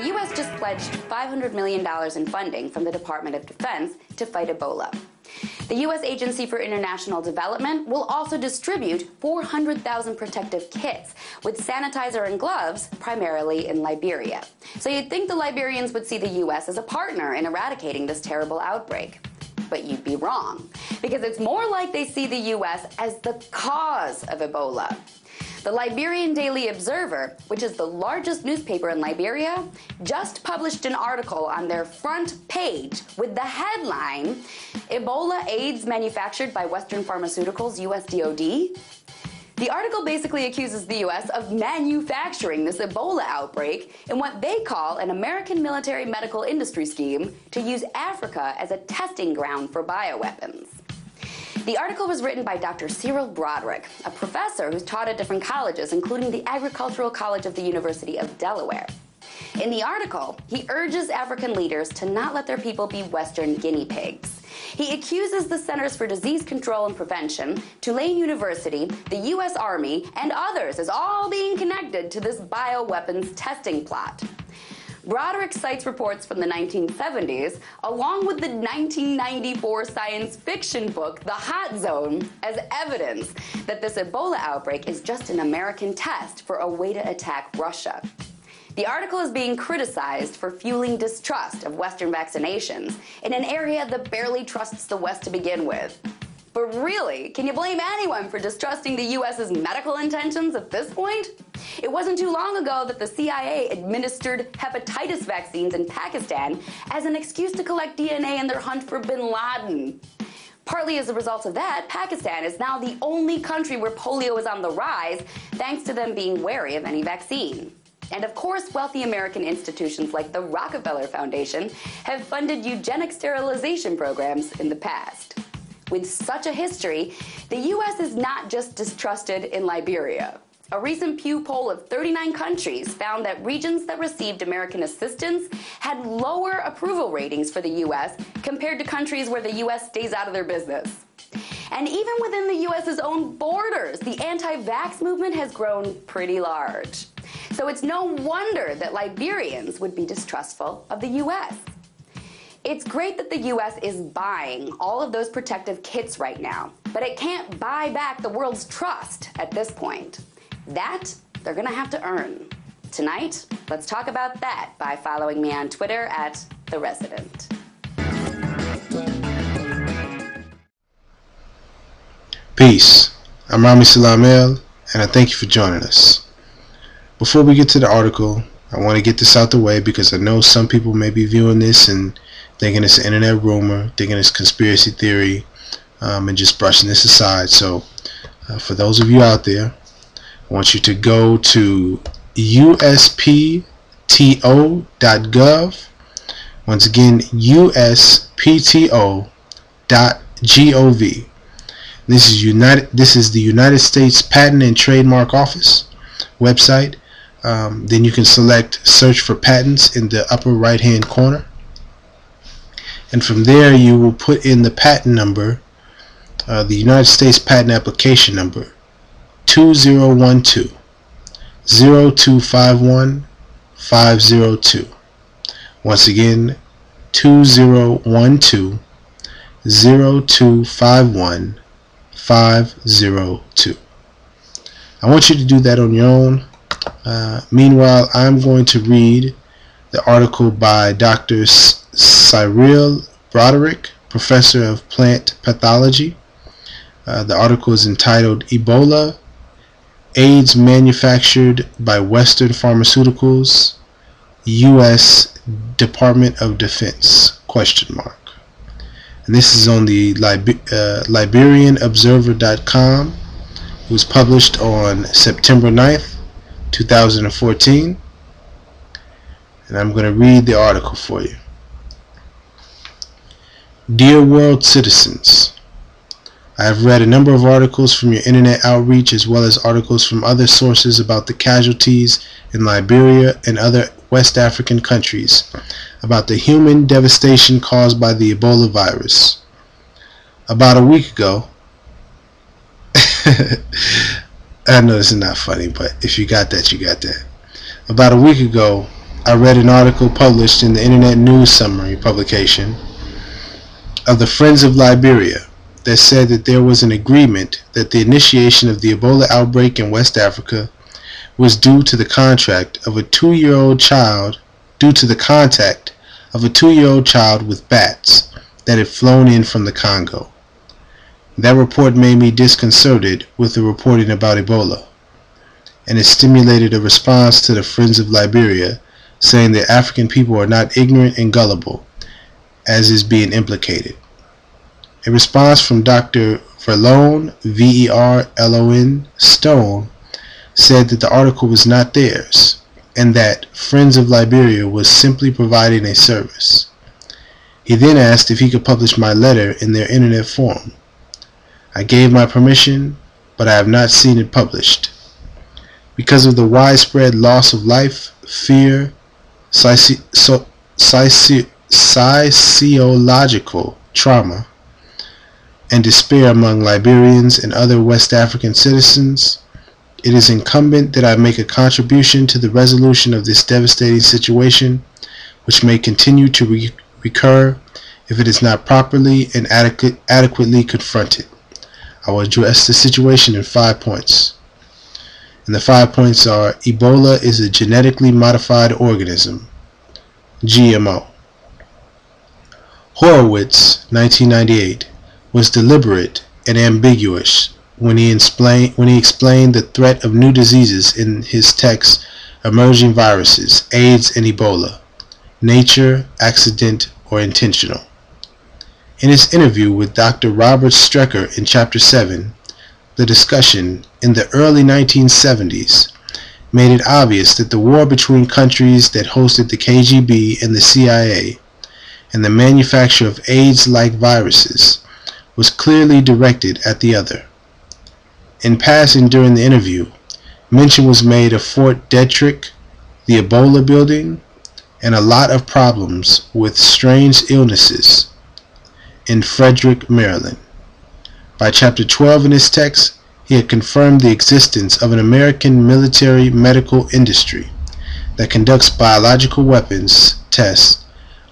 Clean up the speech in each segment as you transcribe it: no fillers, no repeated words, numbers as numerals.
The U.S. just pledged $500 million in funding from the Department of Defense to fight Ebola. The U.S. Agency for International Development will also distribute 400,000 protective kits with sanitizer and gloves, primarily in Liberia. So you'd think the Liberians would see the U.S. as a partner in eradicating this terrible outbreak. But you'd be wrong, because it's more like they see the U.S. as the cause of Ebola. The Liberian Daily Observer, which is the largest newspaper in Liberia, just published an article on their front page with the headline, "Ebola AIDS manufactured by Western Pharmaceuticals, US DoD." The article basically accuses the U.S. of manufacturing this Ebola outbreak in what they call an American military medical industry scheme to use Africa as a testing ground for bioweapons. The article was written by Dr. Cyril, a professor who's taught at different colleges, including the Agricultural College of the University of Delaware. In the article, he urges African leaders to not let their people be Western guinea pigs. He accuses the Centers for Disease Control and Prevention, Tulane University, the U.S. Army, and others as all being connected to this bioweapons testing plot. Broderick cites reports from the 1970s, along with the 1994 science fiction book, The Hot Zone, as evidence that this Ebola outbreak is just an American test for a way to attack Russia. The article is being criticized for fueling distrust of Western vaccinations in an area that barely trusts the West to begin with. But really, can you blame anyone for distrusting the U.S.'s medical intentions at this point? It wasn't too long ago that the CIA administered hepatitis vaccines in Pakistan as an excuse to collect DNA in their hunt for bin Laden. Partly as a result of that, Pakistan is now the only country where polio is on the rise, thanks to them being wary of any vaccine. And of course, wealthy American institutions like the Rockefeller Foundation have funded eugenic sterilization programs in the past. With such a history, the U.S. is not just distrusted in Liberia. A recent Pew poll of 39 countries found that regions that received American assistance had lower approval ratings for the U.S. compared to countries where the U.S. stays out of their business. And even within the U.S.'s own borders, the anti-vax movement has grown pretty large. So it's no wonder that Liberians would be distrustful of the U.S. It's great that the U.S. is buying all of those protective kits right now, but it can't buy back the world's trust at this point. That they're gonna have to earn. Tonight, let's talk about that by following me on Twitter at The Resident. Peace. I'm Rami Salamel, and I thank you for joining us. Before we get to the article, I want to get this out the way because I know some people may be viewing this and thinking it's an internet rumor, thinking it's conspiracy theory, and just brushing this aside. So for those of you out there, I want you to go to uspto.gov. Once again, uspto.gov. This is the United States Patent and Trademark Office website. Then you can select search for patents in the upper right hand corner, and from there you will put in the patent number, the United States Patent Application number 2012 0251 502. Once again, 2012 0251 502. I want you to do that on your own. Meanwhile, I'm going to read the article by Dr. Cyril, professor of plant pathology. The article is entitled Ebola, AIDS manufactured by Western Pharmaceuticals, U.S. Department of Defense, ? And this is on the LiberianObserver.com. It was published on September 9th, 2014. And I'm going to read the article for you. Dear world citizens, I have read a number of articles from your internet outreach as well as articles from other sources about the casualties in Liberia and other West African countries about the human devastation caused by the Ebola virus. About a week ago, I know this is not funny, but if you got that, you got that. About a week ago, I read an article published in the Internet News Summary publication of the Friends of Liberia that said that there was an agreement that the initiation of the Ebola outbreak in West Africa was due to the contact of a 2-year-old child with bats that had flown in from the Congo. That report made me disconcerted with the reporting about Ebola, and it stimulated a response to the Friends of Liberia, saying that African people are not ignorant and gullible, as is being implicated. A response from Dr. Verlon, Verlon Stone, said that the article was not theirs, and that Friends of Liberia was simply providing a service. He then asked if he could publish my letter in their internet forum. I gave my permission, but I have not seen it published. Because of the widespread loss of life, fear, sociological trauma, and despair among Liberians and other West African citizens, it is incumbent that I make a contribution to the resolution of this devastating situation, which may continue to recur if it is not properly and adequately confronted. I will address the situation in 5 points. And the 5 points are: Ebola is a genetically modified organism, GMO. Horowitz, 1998, was deliberate and ambiguous when he explained the threat of new diseases in his text Emerging Viruses, AIDS and Ebola, Nature, Accident, or Intentional. In his interview with Dr. Robert Strecker in Chapter 7, the discussion in the early 1970s made it obvious that the war between countries that hosted the KGB and the CIA and the manufacture of AIDS-like viruses was clearly directed at the other. In passing during the interview, mention was made of Fort Detrick, the Ebola building, and a lot of problems with strange illnesses in Frederick, Maryland. By Chapter 12 in his text, he had confirmed the existence of an American military medical industry that conducts biological weapons tests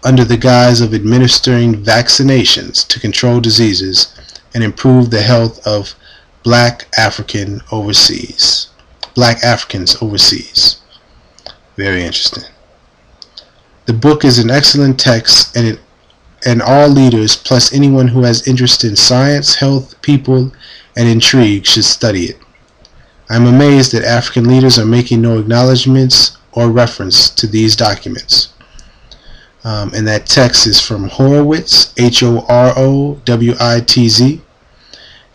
under the guise of administering vaccinations to control diseases and improve the health of Black Africans overseas. Very interesting. The book is an excellent text, and all leaders plus anyone who has interest in science, health, people, and intrigue should study it. I am amazed that African leaders are making no acknowledgments or reference to these documents. And that text is from Horowitz, Horowitz,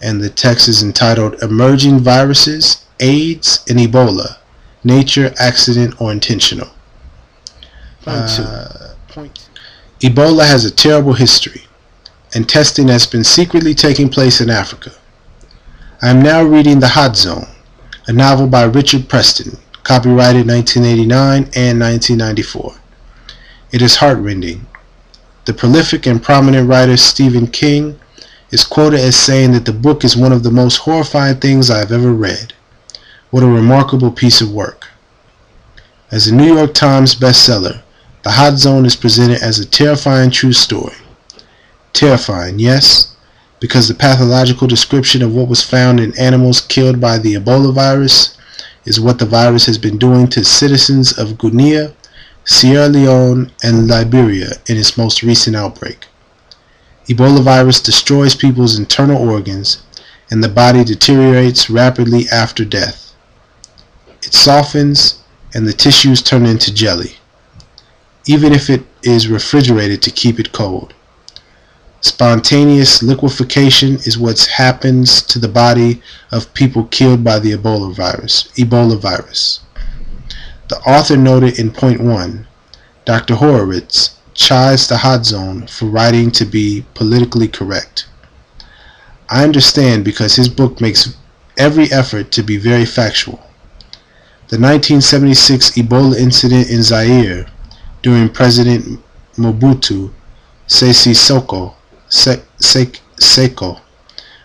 and the text is entitled Emerging Viruses, AIDS, and Ebola, Nature, Accident, or Intentional. Ebola has a terrible history, and testing has been secretly taking place in Africa. I am now reading The Hot Zone, a novel by Richard Preston, copyrighted 1989 and 1994. It is heartrending. The prolific and prominent writer Stephen King is quoted as saying that the book is one of the most horrifying things I have ever read. What a remarkable piece of work. As a New York Times bestseller, The Hot Zone is presented as a terrifying true story. Terrifying, yes, because the pathological description of what was found in animals killed by the Ebola virus is what the virus has been doing to citizens of Guinea, Sierra Leone, and Liberia in its most recent outbreak. Ebola virus destroys people's internal organs, and the body deteriorates rapidly after death. It softens, and the tissues turn into jelly, even if it is refrigerated to keep it cold. Spontaneous liquefaction is what happens to the body of people killed by the Ebola virus. The author noted in point 1, Dr. Horowitz chides The Hot Zone for writing to be politically correct. I understand, because his book makes every effort to be very factual. The 1976 Ebola incident in Zaire during President Mobutu Seko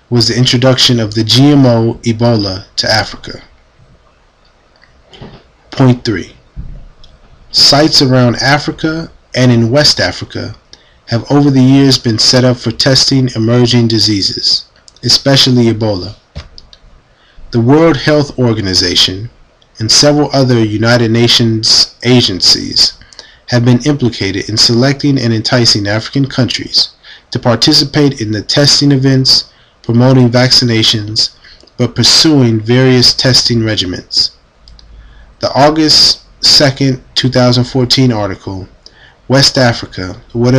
was the introduction of the GMO Ebola to Africa. Point 3. Sites around Africa and in West Africa have over the years been set up for testing emerging diseases, especially Ebola. The World Health Organization and several other United Nations agencies have been implicated in selecting and enticing African countries to participate in the testing events, promoting vaccinations, but pursuing various testing regimens. The August 2nd, 2014 article, West Africa, what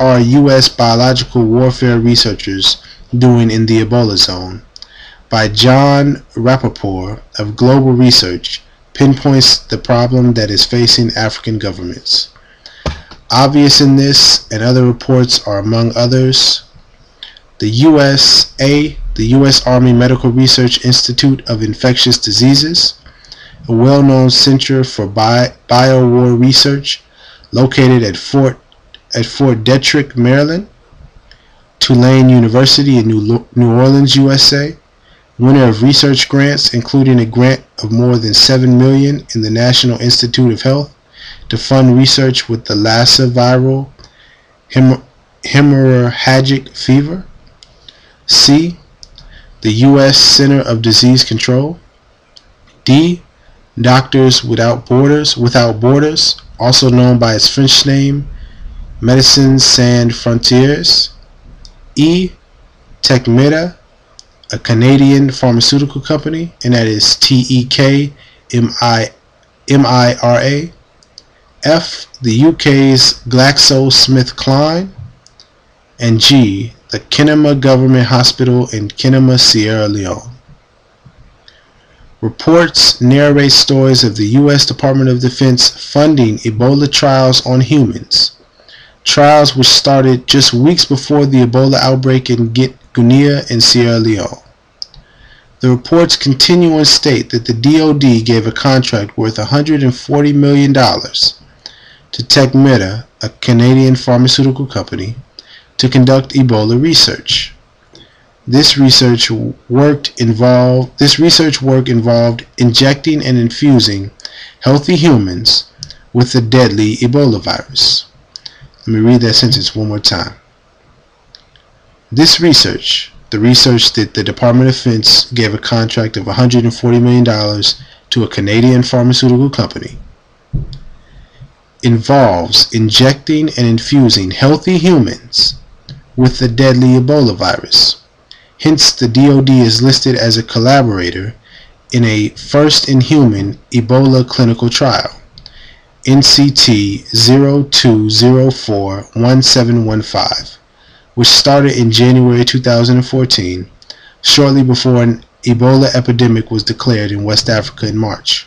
are U.S. biological warfare researchers doing in the Ebola zone, by John Rappaport of Global Research, pinpoints the problem that is facing African governments. Obvious in this and other reports are, among others, the U.S. Army Medical Research Institute of Infectious Diseases, a well-known center for biowar research located at Fort Detrick, Maryland, Tulane University in New Orleans, USA, winner of research grants, including a grant of more than $7 million in the National Institute of Health to fund research with the Lassa viral hemorrhagic fever. C. The U.S. Center of Disease Control. D. Doctors Without Borders, also known by its French name, Médecins Sans Frontières. E. Tekmira, a Canadian pharmaceutical company, and that is Tekmira. F. The UK's GlaxoSmithKline. And G. The Kenema Government Hospital in Kenema, Sierra Leone. Reports narrate stories of the U.S. Department of Defense funding Ebola trials on humans, trials which started just weeks before the Ebola outbreak in Guinea and Sierra Leone. The reports continue and state that the DoD gave a contract worth $140 million to Tekmira, a Canadian pharmaceutical company, to conduct Ebola research. This research work involved injecting and infusing healthy humans with the deadly Ebola virus. Let me read that sentence one more time. This research, the research that the Department of Defense gave a contract of $140 million to a Canadian pharmaceutical company, involves injecting and infusing healthy humans with the deadly Ebola virus. Hence, the DoD is listed as a collaborator in a first-in-human Ebola clinical trial, NCT 02041715, which started in January 2014, shortly before an Ebola epidemic was declared in West Africa in March.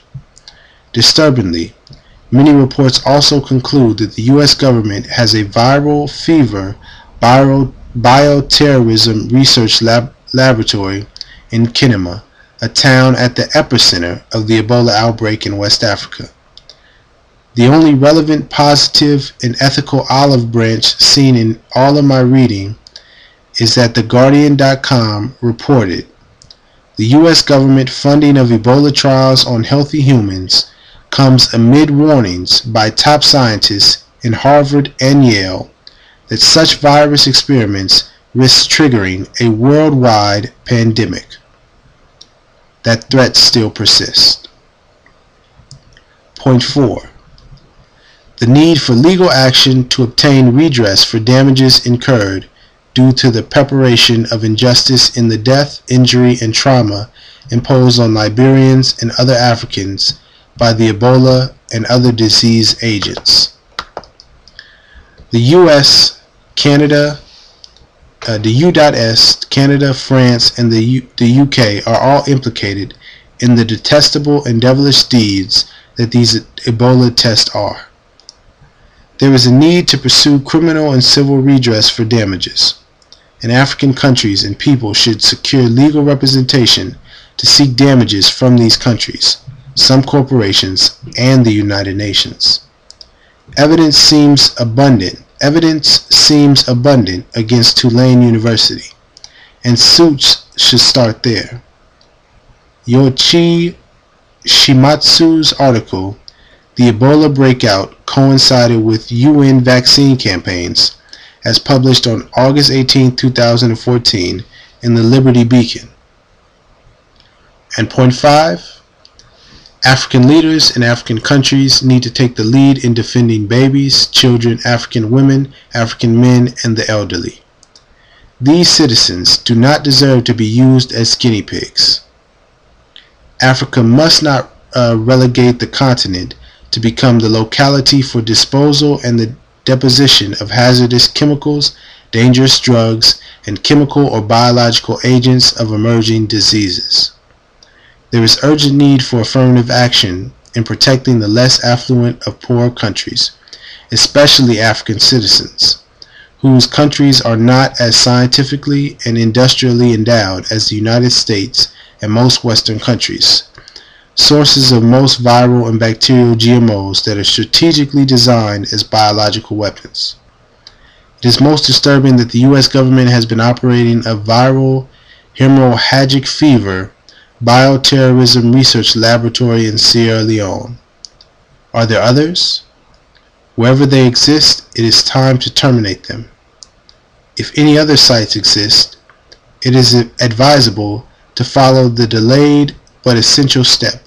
Disturbingly, many reports also conclude that the U.S. government has a viral fever bioterrorism research laboratory in Kenema, a town at the epicenter of the Ebola outbreak in West Africa. The only relevant, positive, and ethical olive branch seen in all of my reading is that TheGuardian.com reported the U.S. government funding of Ebola trials on healthy humans comes amid warnings by top scientists in Harvard and Yale that such virus experiments risk triggering a worldwide pandemic. That threat still persists. Point 4. The need for legal action to obtain redress for damages incurred due to the preparation of injustice in the death, injury, and trauma imposed on Liberians and other Africans by the Ebola and other disease agents. The U.S., Canada, the U.S., Canada, France, and the UK are all implicated in the detestable and devilish deeds that these Ebola tests are. There is a need to pursue criminal and civil redress for damages, and African countries and people should secure legal representation to seek damages from these countries, some corporations, and the United Nations. Evidence seems abundant against Tulane University, and suits should start there. Yoichi Shimatsu's article, The Ebola breakout coincided with UN vaccine campaigns, as published on August 18, 2014 in the Liberty Beacon. And point 5, African leaders in African countries need to take the lead in defending babies, children, African women, African men, and the elderly. These citizens do not deserve to be used as guinea pigs. Africa must not relegate the continent to become the locality for disposal and the deposition of hazardous chemicals, dangerous drugs, and chemical or biological agents of emerging diseases. There is urgent need for affirmative action in protecting the less affluent of poor countries, especially African citizens, whose countries are not as scientifically and industrially endowed as the United States and most Western countries, sources of most viral and bacterial GMOs that are strategically designed as biological weapons. It is most disturbing that the U.S. government has been operating a viral hemorrhagic fever bioterrorism research laboratory in Sierra Leone. Are there others? Wherever they exist, it is time to terminate them. If any other sites exist, it is advisable to follow the delayed but essential step.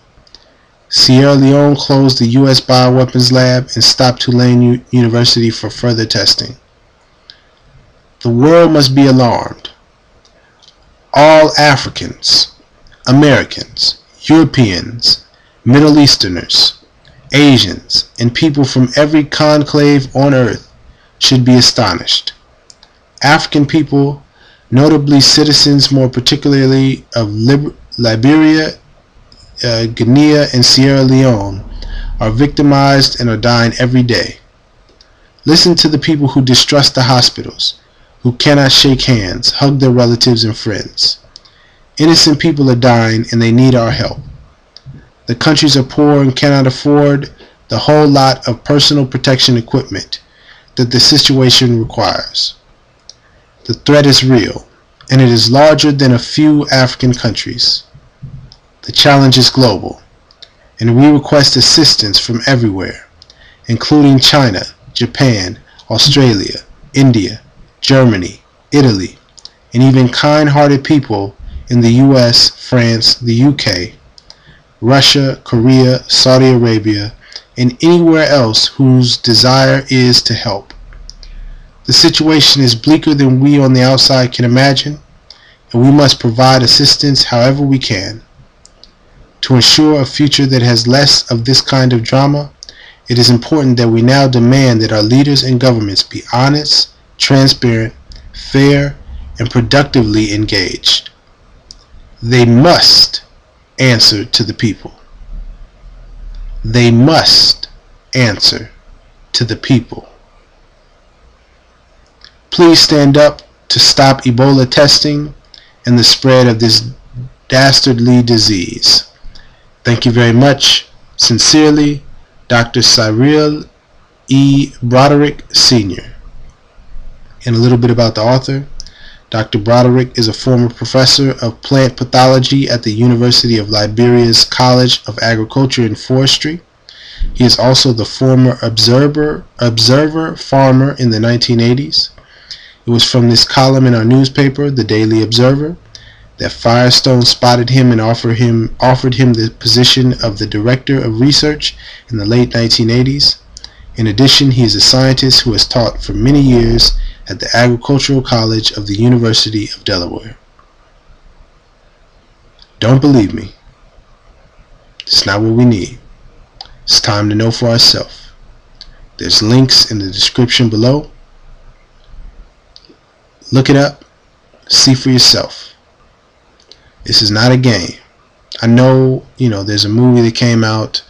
Sierra Leone closed the U.S. bioweapons lab and stopped Tulane University for further testing. The world must be alarmed. All Africans, Americans, Europeans, Middle Easterners, Asians, and people from every conclave on earth should be astonished. African people, notably citizens more particularly of Liberia, Guinea, and Sierra Leone, are victimized and are dying every day. Listen to the people who distrust the hospitals, who cannot shake hands, hug their relatives and friends. Innocent people are dying and they need our help. The countries are poor and cannot afford the whole lot of personal protection equipment that the situation requires. The threat is real, and it is larger than a few African countries. The challenge is global, and we request assistance from everywhere, including China, Japan, Australia, India, Germany, Italy, and even kind-hearted people in the US, France, the UK, Russia, Korea, Saudi Arabia, and anywhere else whose desire is to help. The situation is bleaker than we on the outside can imagine, and we must provide assistance however we can. To ensure a future that has less of this kind of drama, it is important that we now demand that our leaders and governments be honest, transparent, fair, and productively engaged. They must answer to the people. They must answer to the people. Please stand up to stop Ebola testing and the spread of this dastardly disease. Thank you very much. Sincerely, Dr. Cyril E. Broderick, Sr. And a little bit about the author. Dr. Broderick is a former professor of plant pathology at the University of Liberia's College of Agriculture and Forestry. He is also the former observer farmer in the 1980s. It was from this column in our newspaper, the Daily Observer, that Firestone spotted him and offered him the position of the Director of Research in the late 1980s. In addition, he is a scientist who has taught for many years at the Agricultural College of the University of Delaware. Don't believe me. It's not what we need. It's time to know for ourselves. There's links in the description below. Look it up. See for yourself. This is not a game. I know, there's a movie that came out,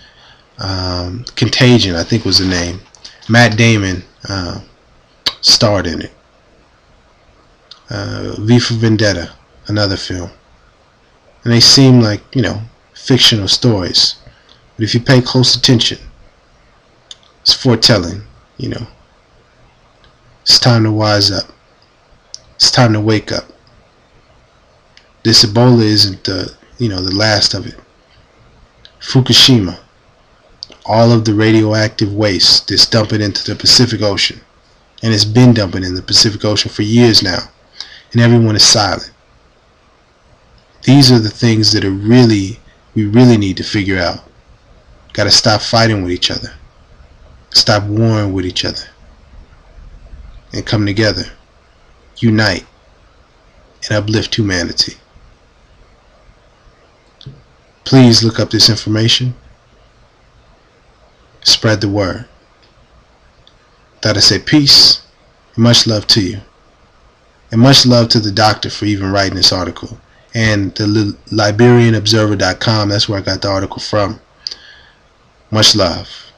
Contagion, I think was the name. Matt Damon starred in it. V for Vendetta, another film. And they seem like, fictional stories. But if you pay close attention, it's foretelling, It's time to wise up. It's time to wake up. This Ebola isn't the last of it. Fukushima. all of the radioactive waste that's dumping into the Pacific Ocean. And it's been dumping in the Pacific Ocean for years now. And everyone is silent. These are the things that we really need to figure out. Got to stop fighting with each other. Stop warring with each other. And come together. Unite. And uplift humanity. Please look up this information. Spread the word. Thought I say peace and much love to you. And much love to the doctor for even writing this article. And the LiberianObserver.com, that's where I got the article from. Much love.